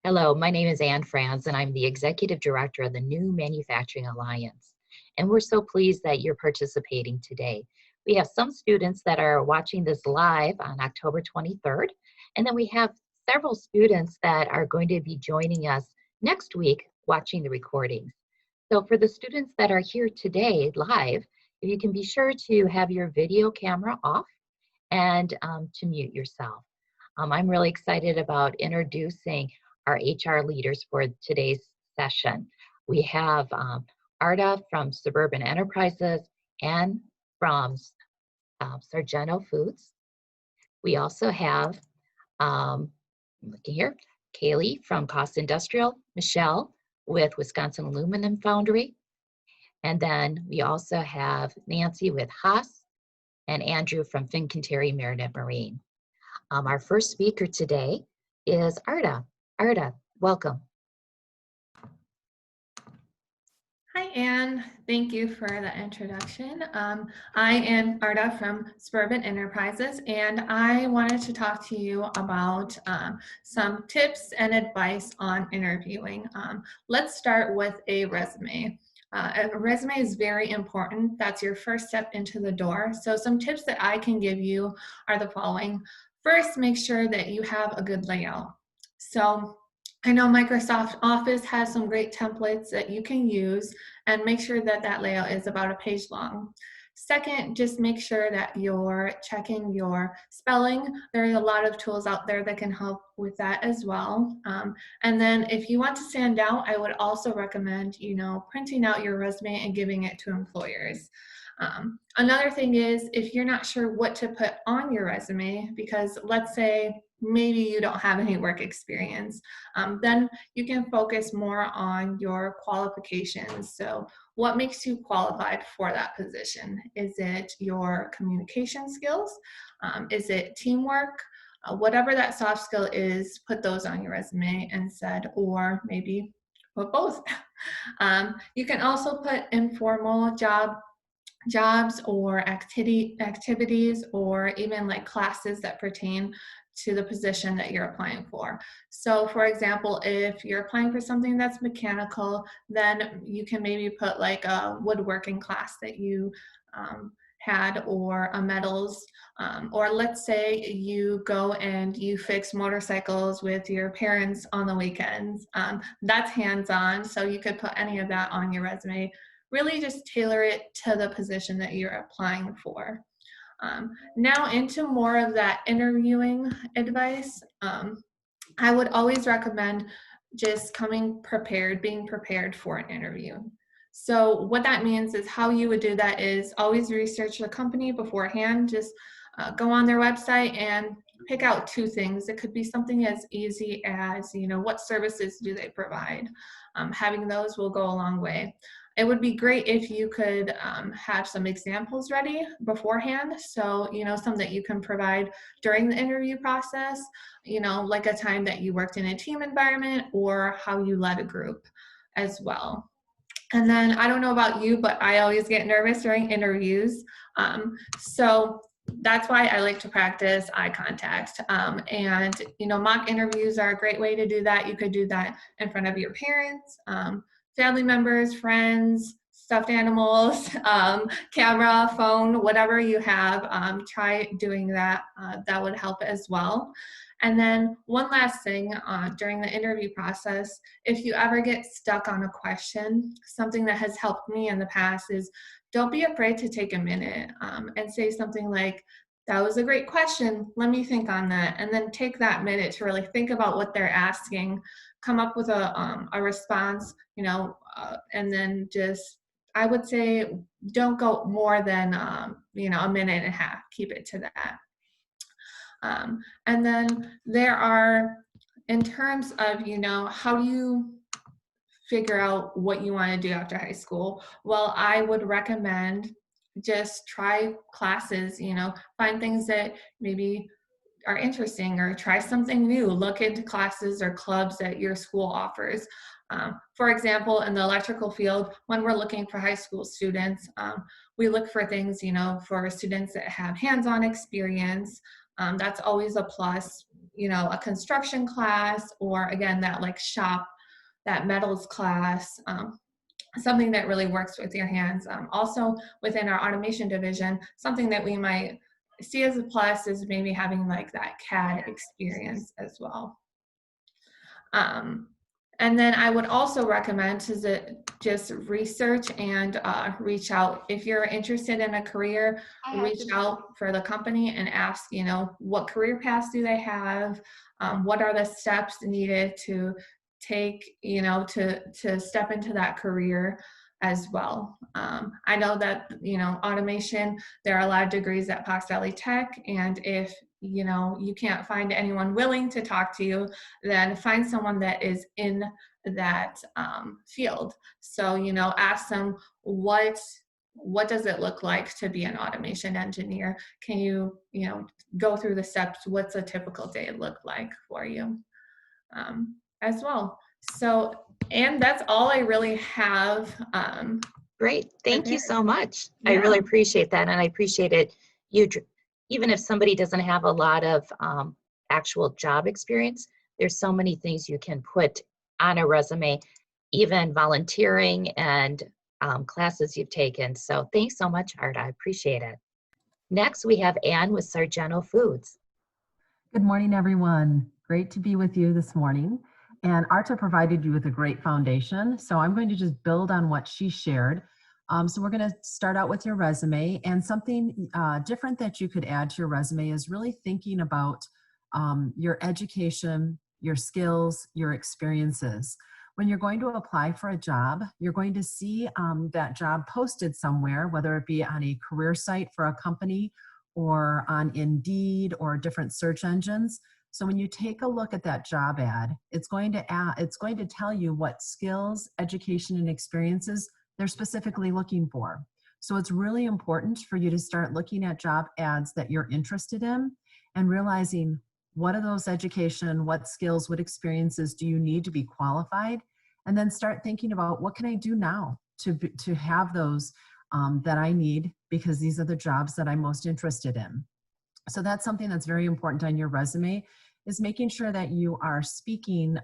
Hello, my name is Anne Franz, and I'm the Executive Director of the New Manufacturing Alliance. And we're so pleased that you're participating today. We have some students that are watching this live on October 23rd, and then we have several students that are going to be joining us next week watching the recordings. So for the students that are here today live, if you can be sure to have your video camera off and to mute yourself. I'm really excited about introducing our HR leaders for today's session. We have Arda from Suburban Enterprises and from Sargento Foods. We also have, looking here, Kaylee from Koss Industrial, Michelle with Wisconsin Aluminum Foundry, and then we also have Nancy with Haas and Andrew from Fincantieri Marinette Marine. Our first speaker today is Arda. Arda, welcome. Hi, Anne. Thank you for the introduction. I am Arda from Suburban Enterprises, and I wanted to talk to you about some tips and advice on interviewing. Let's start with a resume. A resume is very important. That's your first step into the door. So some tips that I can give you are the following. First, make sure that you have a good layout. So I know Microsoft Office has some great templates that you can use, and make sure that that layout is about a page long. Second, just make sure that you're checking your spelling. There are a lot of tools out there that can help with that as well. And then if you want to stand out, I would also recommend, printing out your resume and giving it to employers. Another thing is, if you're not sure what to put on your resume, because let's say maybe you don't have any work experience, then you can focus more on your qualifications. So what makes you qualified for that position? Is it your communication skills? Is it teamwork? Whatever that soft skill is, put those on your resume instead, or maybe put both. You can also put informal jobs or activities, or even like classes that pertain to the position that you're applying for. So for example, if you're applying for something that's mechanical, then you can maybe put like a woodworking class that you had, or a metals, or let's say you go and you fix motorcycles with your parents on the weekends. That's hands-on, so you could put any of that on your resume. Really just tailor it to the position that you're applying for. Now into more of that interviewing advice. I would always recommend just coming prepared, being prepared for an interview. So what that means is, how you would do that is always research the company beforehand. Just go on their website and pick out two things. It could be something as easy as, what services do they provide? Having those will go a long way. It would be great if you could have some examples ready beforehand. So, some that you can provide during the interview process, like a time that you worked in a team environment, or how you led a group as well. And then I don't know about you, but I always get nervous during interviews. So that's why I like to practice eye contact. And mock interviews are a great way to do that. You could do that in front of your parents, family members, friends, stuffed animals, camera, phone, whatever you have. Try doing that. That would help as well. And then one last thing, during the interview process, if you ever get stuck on a question, something that has helped me in the past is, don't be afraid to take a minute and say something like, "That was a great question. Let me think on that." And then take that minute to really think about what they're asking, come up with a response, and then just, I would say, don't go more than, a minute and a half. Keep it to that. And then there are, in terms of, how do you figure out what you want to do after high school? Well, I would recommend just try classes, find things that maybe are interesting, or try something new. Look into classes or clubs that your school offers. For example, in the electrical field, when we're looking for high school students, we look for things, for students that have hands-on experience. That's always a plus. a construction class, or again, that like shop, that metals class, something that really works with your hands. Also within our automation division, something that we might see as a plus is maybe having like that CAD experience as well. And then I would also recommend to just research and reach out. If you're interested in a career, reach out for the company and ask, what career paths do they have? What are the steps needed to take, to step into that career as well. I know that, automation, there are a lot of degrees at Fox Valley Tech, and if you can't find anyone willing to talk to you, then find someone that is in that field. So, ask them, what does it look like to be an automation engineer? Can you, go through the steps? What's a typical day look like for you as well? So, and that's all I really have. Great. Thank you so much. I Yeah. really appreciate that. And I appreciate it. Even if somebody doesn't have a lot of actual job experience, there's so many things you can put on a resume, even volunteering and classes you've taken. So thanks so much, Arda. I appreciate it. Next, we have Ann with Sargento Foods. Good morning, everyone. Great to be with you this morning. And Arta provided you with a great foundation. So I'm going to just build on what she shared. So we're going to start out with your resume, and something different that you could add to your resume is really thinking about your education, your skills, your experiences. When you're going to apply for a job, you're going to see that job posted somewhere, whether it be on a career site for a company or on Indeed or different search engines. So when you take a look at that job ad, it's going to tell you what skills, education, and experiences they're specifically looking for. So it's really important for you to start looking at job ads that you're interested in and realizing what are those education, what skills, what experiences do you need to be qualified, and then start thinking about what can I do now to have those that I need, because these are the jobs that I'm most interested in. So that's something that's very important on your resume, is making sure that you are speaking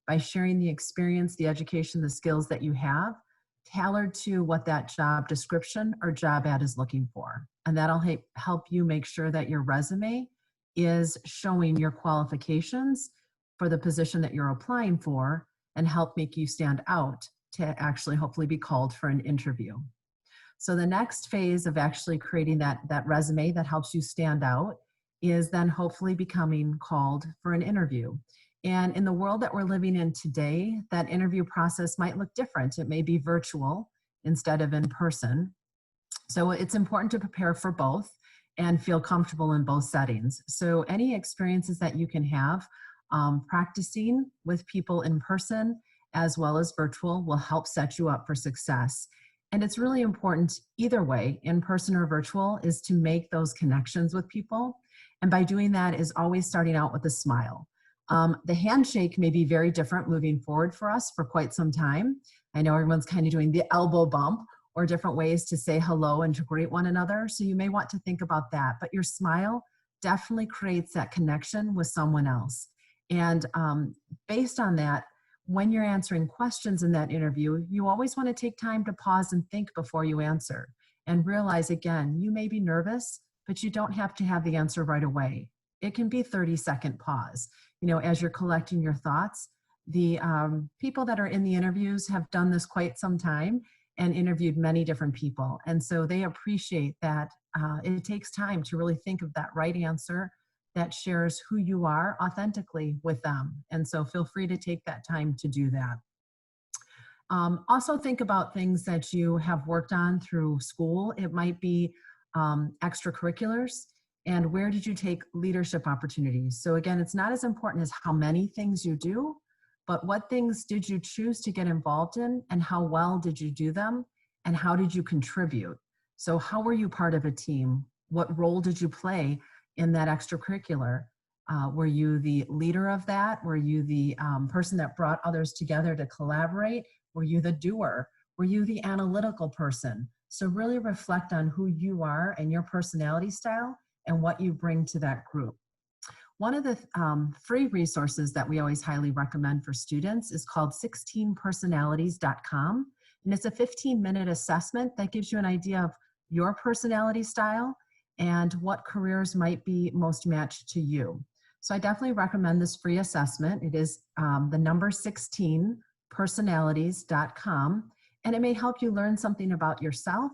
by sharing the experience, the education, the skills that you have, tailored to what that job description or job ad is looking for. And that'll help you make sure that your resume is showing your qualifications for the position that you're applying for, and help make you stand out to actually hopefully be called for an interview. So the next phase of actually creating that resume that helps you stand out is then hopefully becoming called for an interview. And in the world that we're living in today, that interview process might look different. It may be virtual instead of in person. So it's important to prepare for both and feel comfortable in both settings. So any experiences that you can have practicing with people in person as well as virtual will help set you up for success. And it's really important either way, in person or virtual, is to make those connections with people. And by doing that is always starting out with a smile. The handshake may be very different moving forward for us for quite some time. I know everyone's kind of doing the elbow bump or different ways to say hello and to greet one another. So you may want to think about that. But your smile definitely creates that connection with someone else. And based on that, when you're answering questions in that interview, you always want to take time to pause and think before you answer, and realize, again, you may be nervous, but you don't have to have the answer right away. It can be 30-second pause. As you're collecting your thoughts, the people that are in the interviews have done this quite some time and interviewed many different people. And so they appreciate that it takes time to really think of that right answer that shares who you are authentically with them. And so feel free to take that time to do that. Also think about things that you have worked on through school. It might be extracurriculars, and where did you take leadership opportunities? So again, it's not as important as how many things you do, but what things did you choose to get involved in, and how well did you do them, and how did you contribute? So how were you part of a team? What role did you play in that extracurricular? Were you the leader of that? Were you the person that brought others together to collaborate? Were you the doer? Were you the analytical person? So really reflect on who you are and your personality style and what you bring to that group. One of the free resources that we always highly recommend for students is called 16personalities.com. And it's a 15-minute assessment that gives you an idea of your personality style and what careers might be most matched to you. So I definitely recommend this free assessment. It is the number 16personalities.com, and it may help you learn something about yourself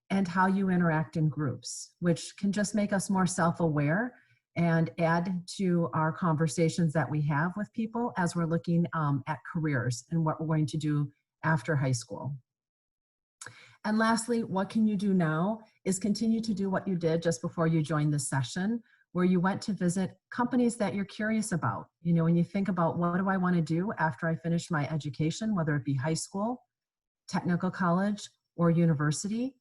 and how you interact in groups, which can just make us more self-aware and add to our conversations that we have with people as we're looking at careers and what we're going to do after high school. And lastly, what can you do now is continue to do what you did just before you joined the session, where you went to visit companies that you're curious about. You know, when you think about what do I want to do after I finish my education, whether it be high school, technical college, or university,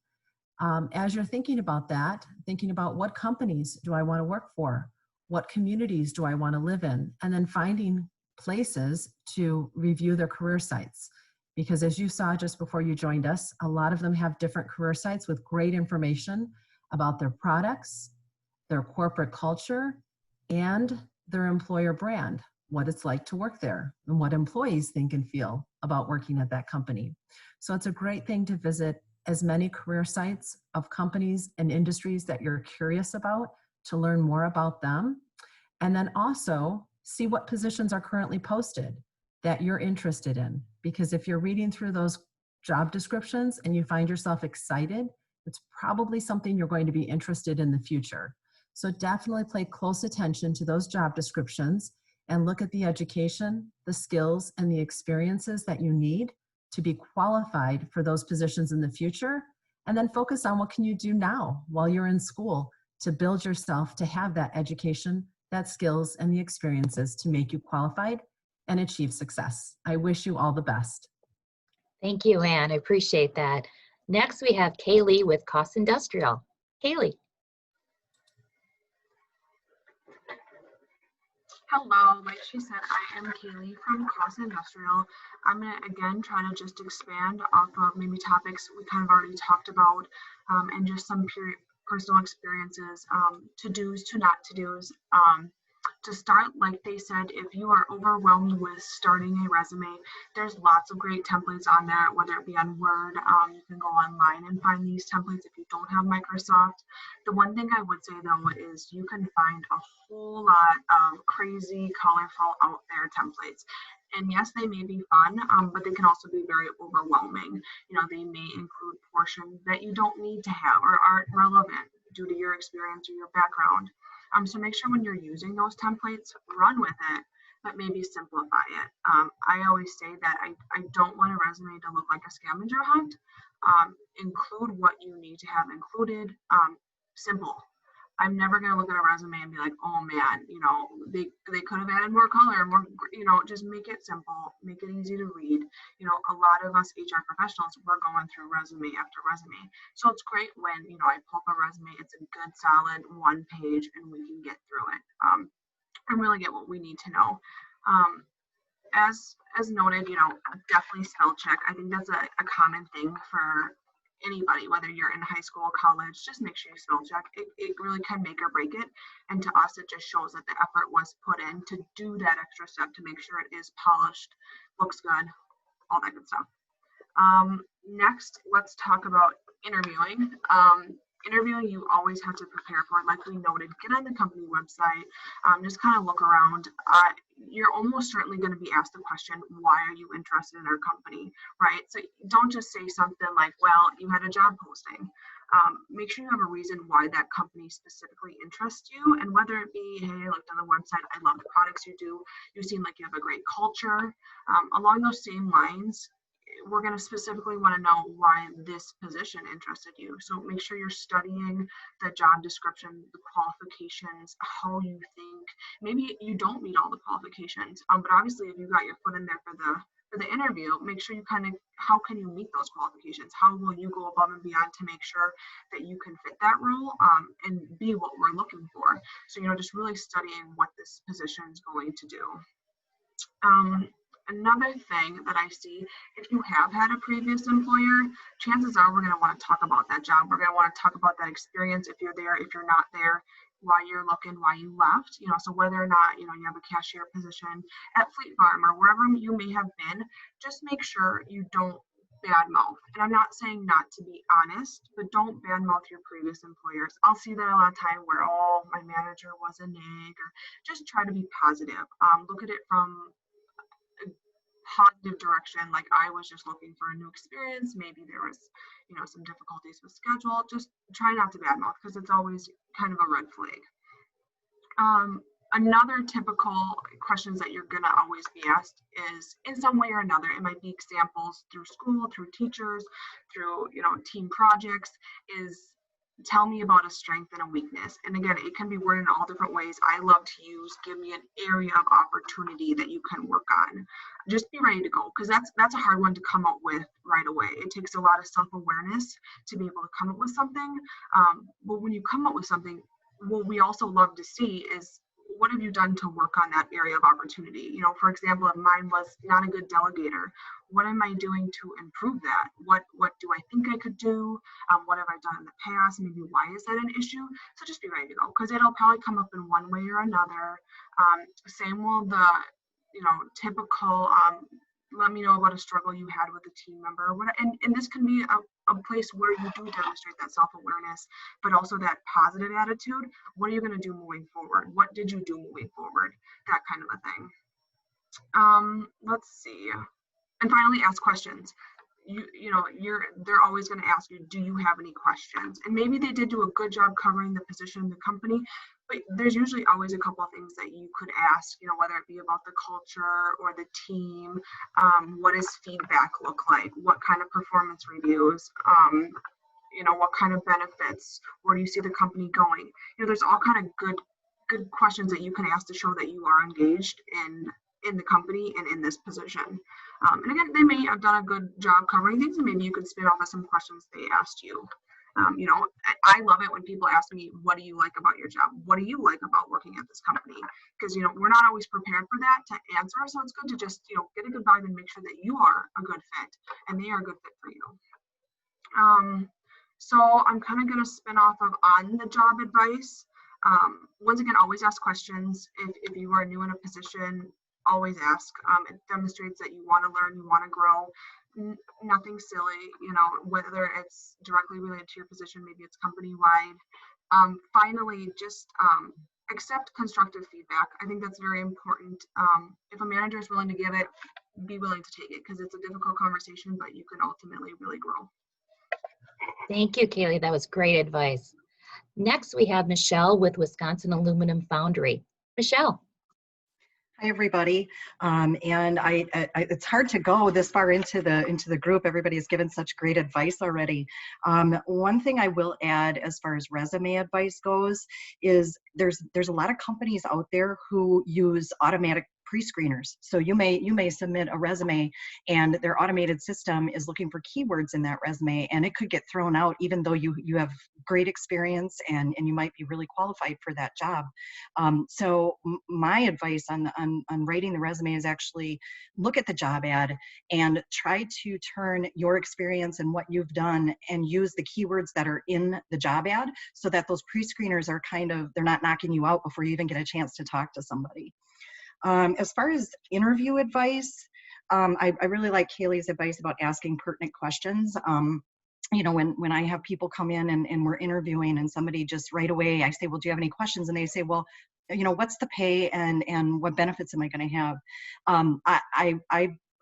as you're thinking about that, thinking about what companies do I want to work for? What communities do I want to live in? And then finding places to review their career sites. Because as you saw just before you joined us, a lot of them have different career sites with great information about their products, their corporate culture, and their employer brand, what it's like to work there, and what employees think and feel about working at that company. So it's a great thing to visit as many career sites of companies and industries that you're curious about to learn more about them. And then also see what positions are currently posted that you're interested in. Because if you're reading through those job descriptions and you find yourself excited, it's probably something you're going to be interested in the future. So definitely pay close attention to those job descriptions and look at the education, the skills, and the experiences that you need to be qualified for those positions in the future. And then focus on what can you do now while you're in school to build yourself to have that education, that skills, and the experiences to make you qualified and achieve success. I wish you all the best. Thank you, Anne. I appreciate that. Next, we have Kaylee with Koss Industrial. Kaylee. Hello, like she said, I am Kaylee from Koss Industrial. I'm going to again try to just expand off of maybe topics we kind of already talked about and just some personal experiences, to-dos, to not to-dos. To start, like they said, if you are overwhelmed with starting a resume, there's lots of great templates on there, whether it be on Word. You can go online and find these templates if you don't have Microsoft. The one thing I would say though is you can find a whole lot of crazy, colorful out there templates. And yes, they may be fun, but they can also be very overwhelming. You know, they may include portions that you don't need to have or aren't relevant due to your experience or your background. So make sure when you're using those templates, run with it, but maybe simplify it. I always say that I don't want a resume to look like a scavenger hunt. Include what you need to have included. Simple. I'm never going to look at a resume and be like, oh man, you know, they could have added more color, more, you know, just make it simple, make it easy to read. You know, a lot of us HR professionals, we're going through resume after resume. So it's great when, you know, I pull up a resume, it's a good solid one page and we can get through it and really get what we need to know. As noted, you know, definitely spell check. I think that's a common thing for anybody, whether you're in high school, college, just make sure you spell check. It really can make or break it. And to us, it just shows that the effort was put in to do that extra step to make sure it is polished, looks good, all that good stuff. Next, let's talk about interviewing. Interviewing, you always have to prepare for it. Like we noted, get on the company website, just kind of look around. You're almost certainly going to be asked the question, why are you interested in our company, right? So don't just say something like, well, you had a job posting. Make sure you have a reason why that company specifically interests you, and whether it be, hey, I looked on the website, I love the products you do, you seem like you have a great culture. Along those same lines, we're going to specifically want to know why this position interested you. So make sure you're studying the job description, the qualifications, how you think. Maybe you don't meet all the qualifications, but obviously if you got your foot in there for the interview, make sure you kind of, how can you meet those qualifications? How will you go above and beyond to make sure that you can fit that role and be what we're looking for? So, you know, just really studying what this position is going to do. Another thing that I see, if you have had a previous employer, chances are we're going to want to talk about that job. We're going to want to talk about that experience if you're there, if you're not there. why you're looking, why you left, so whether or not, you have a cashier position at Fleet Farm or wherever you may have been, just make sure you don't badmouth. And I'm not saying not to be honest, but don't badmouth your previous employers. I'll see that a lot of time where, oh, my manager was a neg, or just try to be positive. Look at it from a positive direction. Like, I was just looking for a new experience. Maybe there was, some difficulties with schedule. Just try not to badmouth, because it's always kind of a red flag. Another typical questions that you're going to always be asked is, in some way or another, it might be examples through school, through teachers, through, team projects, is tell me about a strength and a weakness. And again, it can be worded in all different ways. I love to use, give me an area of opportunity that you can work on. Just be ready to go, because that's a hard one to come up with right away. It takes a lot of self-awareness to be able to come up with something. But when you come up with something, what we also love to see is, what have you done to work on that area of opportunity? For example, if mine was not a good delegator, what am I doing to improve that? What do I think I could do? What have I done in the past? Maybe why is that an issue? So just be ready to go, because it'll probably come up in one way or another. Same will the, typical, let me know about a struggle you had with a team member. And this can be a place where you do demonstrate that self-awareness, but also that positive attitude. What are you going to do moving forward? What did you do moving forward? That kind of a thing. Let's see. And finally, ask questions. They're always going to ask you, do you have any questions? And maybe they did do a good job covering the position in the company, but there's usually always a couple of things that you could ask, whether it be about the culture or the team. What does feedback look like? What kind of performance reviews? What kind of benefits? Where do you see the company going? There's all kind of good questions that you can ask to show that you are engaged in the company and in this position. And again, they may have done a good job covering things, and maybe you could spin off of some questions they asked you. I love it when people ask me, what do you like about your job? What do you like about working at this company? Because, we're not always prepared for that to answer. So it's good to just, get a good vibe and make sure that you are a good fit and they are a good fit for you. So I'm kind of going to spin off of on the job advice. Once again, always ask questions. If you are new in a position, always ask. It demonstrates that you want to learn, you want to grow. Nothing silly, whether it's directly related to your position, maybe it's company-wide. Finally, just accept constructive feedback. I think that's very important. If a manager is willing to give it, be willing to take it, because it's a difficult conversation, but you can ultimately really grow. Thank you, Kaylee. That was great advice. Next, we have Michelle with Wisconsin Aluminum Foundry. Michelle. Hi, everybody. And it's hard to go this far into the group. Everybody has given such great advice already. One thing I will add as far as resume advice goes is there's a lot of companies out there who use automatic pre-screeners. So you may submit a resume and their automated system is looking for keywords in that resume, and it could get thrown out even though you have great experience and you might be really qualified for that job. So my advice on writing the resume is actually look at the job ad and try to turn your experience and what you've done and use the keywords that are in the job ad, so that those pre-screeners are they're not knocking you out before you even get a chance to talk to somebody. As far as interview advice, I really like Kaylee's advice about asking pertinent questions. When I have people come in and we're interviewing and somebody just right away, I say, well, do you have any questions? And they say, well, what's the pay and what benefits am I going to have?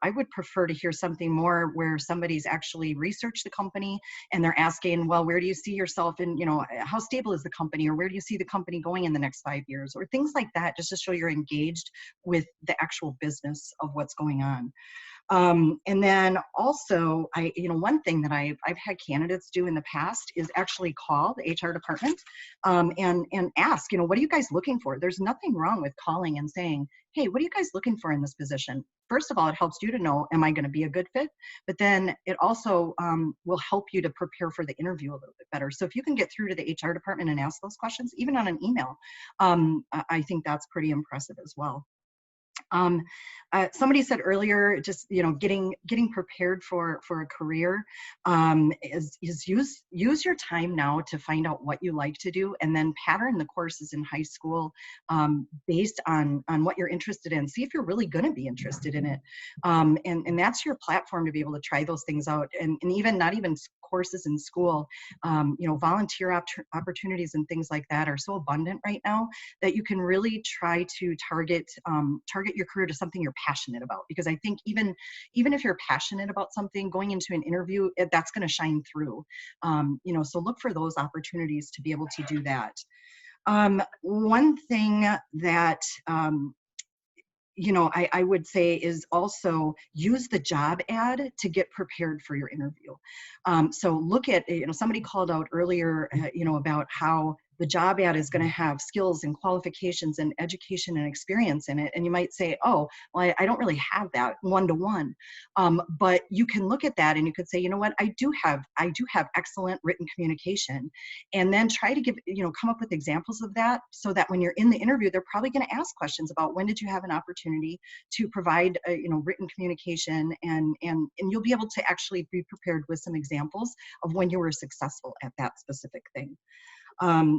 I would prefer to hear something more where somebody's actually researched the company and they're asking, well, where do you see yourself in, how stable is the company, or where do you see the company going in the next 5 years, or things like that, just to show you're engaged with the actual business of what's going on. And then also, one thing that I've had candidates do in the past is actually call the HR department and ask, what are you guys looking for? There's nothing wrong with calling and saying, hey, what are you guys looking for in this position? First of all, it helps you to know, am I going to be a good fit? But then it also will help you to prepare for the interview a little bit better. So if you can get through to the HR department and ask those questions, even on an email, I think that's pretty impressive as well. Somebody said earlier, just getting prepared for a career is use your time now to find out what you like to do, and then pattern the courses in high school based on what you're interested in. See if you're really going to be interested in it, and that's your platform to be able to try those things out. And even not even courses in school, volunteer opportunities and things like that are so abundant right now that you can really try to target your career to something you're passionate about. Because I think even if you're passionate about something, going into an interview, that's going to shine through. So look for those opportunities to be able to do that. One thing that I would say is also use the job ad to get prepared for your interview. So look at, somebody called out earlier, about how the job ad is going to have skills and qualifications and education and experience in it. And you might say, oh, well, I don't really have that one-to-one. But you can look at that and you could say, you know what, I do have excellent written communication. And then try to come up with examples of that, so that when you're in the interview, they're probably going to ask questions about when did you have an opportunity to provide, written communication, and you'll be able to actually be prepared with some examples of when you were successful at that specific thing.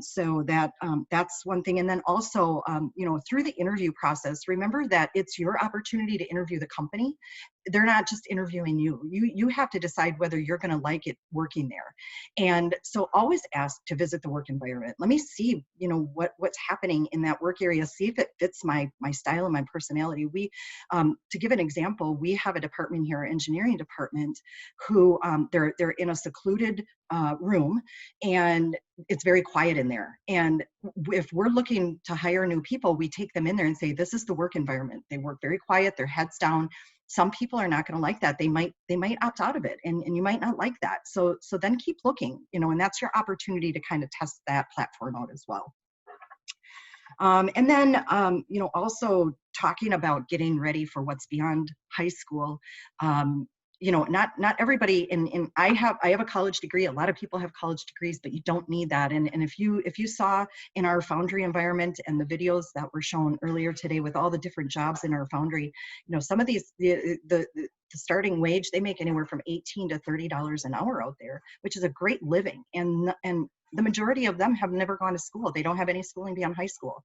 So that's one thing. And then also, through the interview process, remember that it's your opportunity to interview the company. They're not just interviewing you. You have to decide whether you're going to like it working there. And so always ask to visit the work environment. Let me see, what's happening in that work area. See if it fits my style and my personality. To give an example, we have a department here, engineering department, who they're in a secluded room, and it's very quiet in there. And if we're looking to hire new people, we take them in there and say, this is the work environment. They work very quiet, their heads down. Some people are not going to like that. They might opt out of it, and you might not like that. So then keep looking, and that's your opportunity to kind of test that platform out as well. And then, also talking about getting ready for what's beyond high school. Not everybody, and I have a college degree. A lot of people have college degrees, but you don't need that. And if you saw in our Foundry environment and the videos that were shown earlier today with all the different jobs in our Foundry, some of these, the starting wage, they make anywhere from $18 to $30 an hour out there, which is a great living. And the majority of them have never gone to school. They don't have any schooling beyond high school.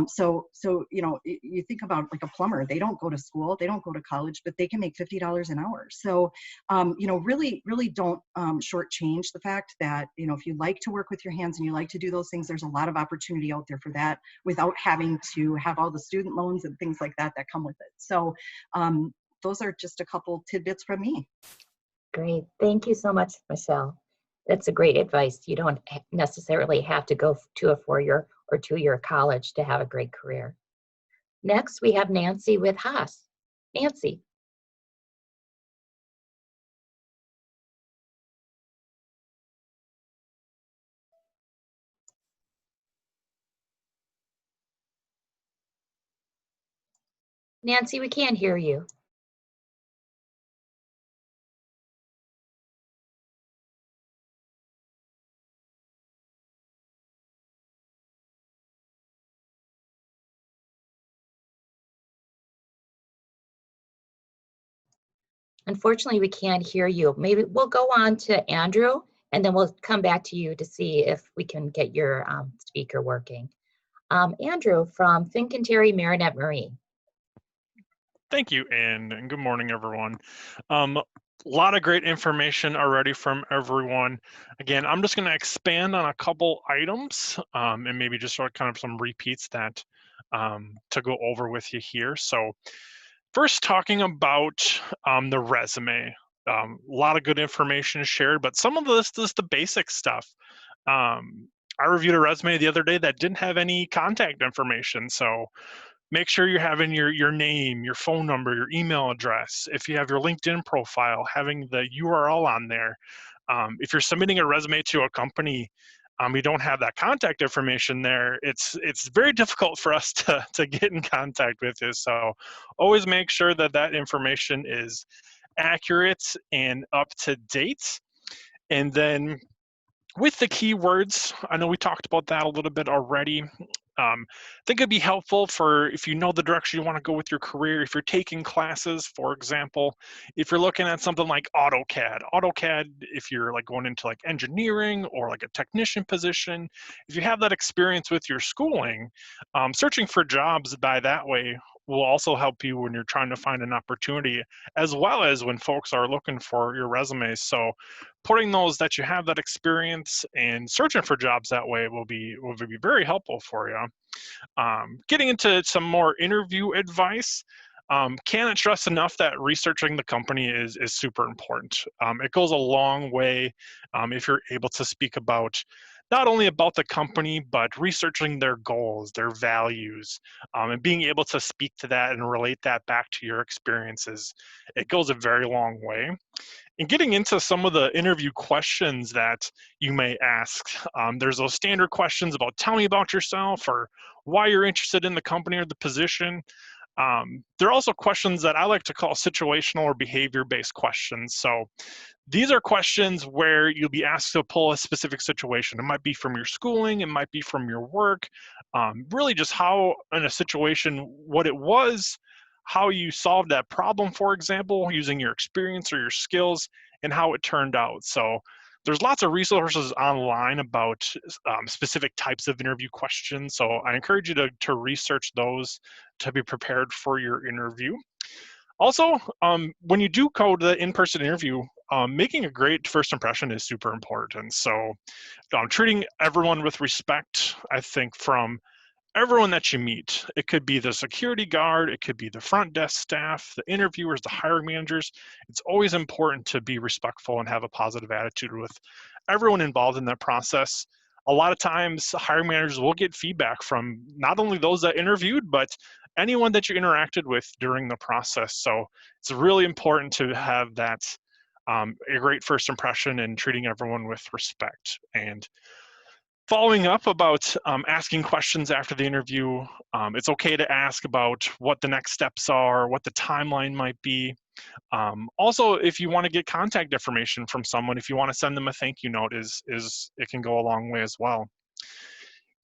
So you think about like a plumber, they don't go to school, they don't go to college, but they can make $50 an hour. So, really don't shortchange the fact that, if you like to work with your hands and you like to do those things, there's a lot of opportunity out there for that without having to have all the student loans and things like that come with it. So those are just a couple tidbits from me. Great. Thank you so much, Michelle. That's a great advice. You don't necessarily have to go to a 4-year or 2-year college to have a great career. Next, we have Nancy with Haas. Nancy. Nancy, we can't hear you. Unfortunately, we can't hear you. Maybe we'll go on to Andrew, and then we'll come back to you to see if we can get your speaker working. Andrew from Fincantieri Marinette Marine. Thank you, Ann, and good morning, everyone. A lot of great information already from everyone. Again, I'm just going to expand on a couple items and maybe just sort of kind of some repeats that to go over with you here. So first, talking about the resume. A lot of good information shared, but some of this is the basic stuff. I reviewed a resume the other day that didn't have any contact information, so make sure you're having your name, your phone number, your email address. If you have your LinkedIn profile, having the URL on there. If you're submitting a resume to a company, you don't have that contact information there, it's very difficult for us to get in contact with you. So always make sure that that information is accurate and up to date. And then with the keywords, I know we talked about that a little bit already. I think it'd be helpful for if you know the direction you want to go with your career, if you're taking classes, for example, if you're looking at something like AutoCAD, if you're like going into like engineering or like a technician position, if you have that experience with your schooling, searching for jobs by that way will also help you when you're trying to find an opportunity, as well as when folks are looking for your resumes. So putting those that you have that experience and searching for jobs that way will be very helpful for you. Getting into some more interview advice, cannot stress enough that researching the company is super important. It goes a long way if you're able to speak about not only about the company, but researching their goals, their values, and being able to speak to that and relate that back to your experiences. It goes a very long way. And getting into some of the interview questions that you may ask, there's those standard questions about tell me about yourself or why you're interested in the company or the position. There are also questions that I like to call situational or behavior-based questions. So these are questions where you'll be asked to pull a specific situation. It might be from your schooling, it might be from your work, really just how in a situation, what it was, how you solved that problem, for example, using your experience or your skills, and how it turned out. So there's lots of resources online about specific types of interview questions. So I encourage you to research those to be prepared for your interview. Also, when you do go to the in-person interview, making a great first impression is super important. So treating everyone with respect, I think, from everyone that you meet. It could be the security guard, it could be the front desk staff, the interviewers, the hiring managers. It's always important to be respectful and have a positive attitude with everyone involved in that process. A lot of times, hiring managers will get feedback from not only those that interviewed, but anyone that you interacted with during the process. So it's really important to have that a great first impression and treating everyone with respect. And following up about asking questions after the interview, it's okay to ask about what the next steps are, what the timeline might be. Also, if you want to get contact information from someone, if you want to send them a thank you note, it can go a long way as well.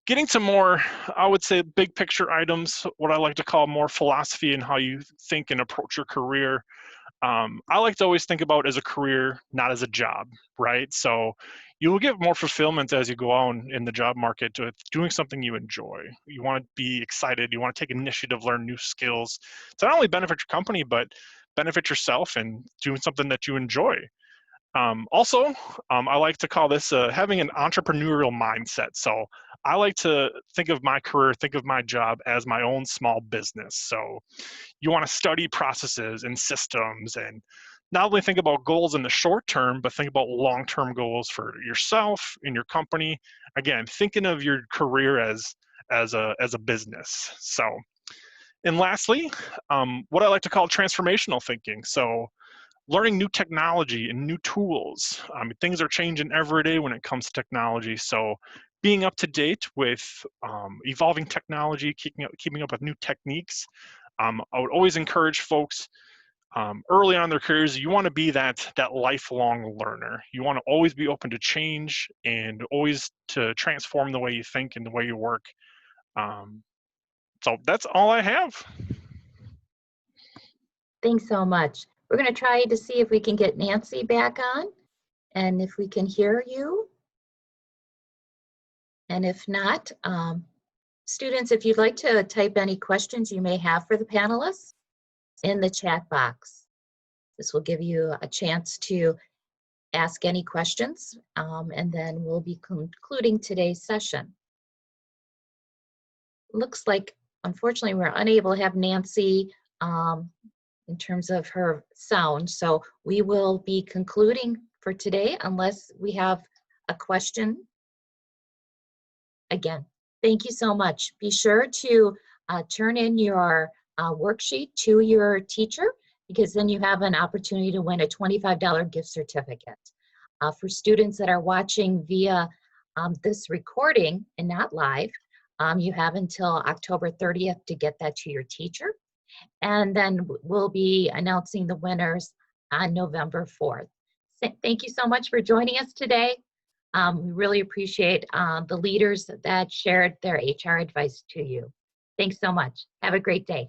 Getting to more, I would say, big picture items, what I like to call more philosophy and how you think and approach your career. I like to always think about as a career, not as a job, right? So you will get more fulfillment as you go on in the job market with doing something you enjoy. You want to be excited. You want to take initiative, learn new skills to not only benefit your company, but benefit yourself and doing something that you enjoy. Also, I like to call this having an entrepreneurial mindset. So I like to think of my career, think of my job as my own small business. So you want to study processes and systems and not only think about goals in the short term, but think about long-term goals for yourself and your company. Again, thinking of your career as a business. So, and lastly, what I like to call transformational thinking. So learning new technology and new tools. Things are changing every day when it comes to technology. So being up to date with evolving technology, keeping up with new techniques. I would always encourage folks early on in their careers, you want to be that lifelong learner. You want to always be open to change and always to transform the way you think and the way you work. So that's all I have. Thanks so much. We're going to try to see if we can get Nancy back on and if we can hear you. And if not, students, if you'd like to type any questions you may have for the panelists in the chat box. This will give you a chance to ask any questions, and then we'll be concluding today's session. Looks like, unfortunately, we're unable to have Nancy in terms of her sound, so we will be concluding for today unless we have a question. Again, thank you so much. Be sure to turn in your worksheet to your teacher, because then you have an opportunity to win a $25 gift certificate. For students that are watching via this recording and not live, you have until October 30th to get that to your teacher. And then we'll be announcing the winners on November 4th. Thank you so much for joining us today. We really appreciate the leaders that shared their HR advice to you. Thanks so much. Have a great day.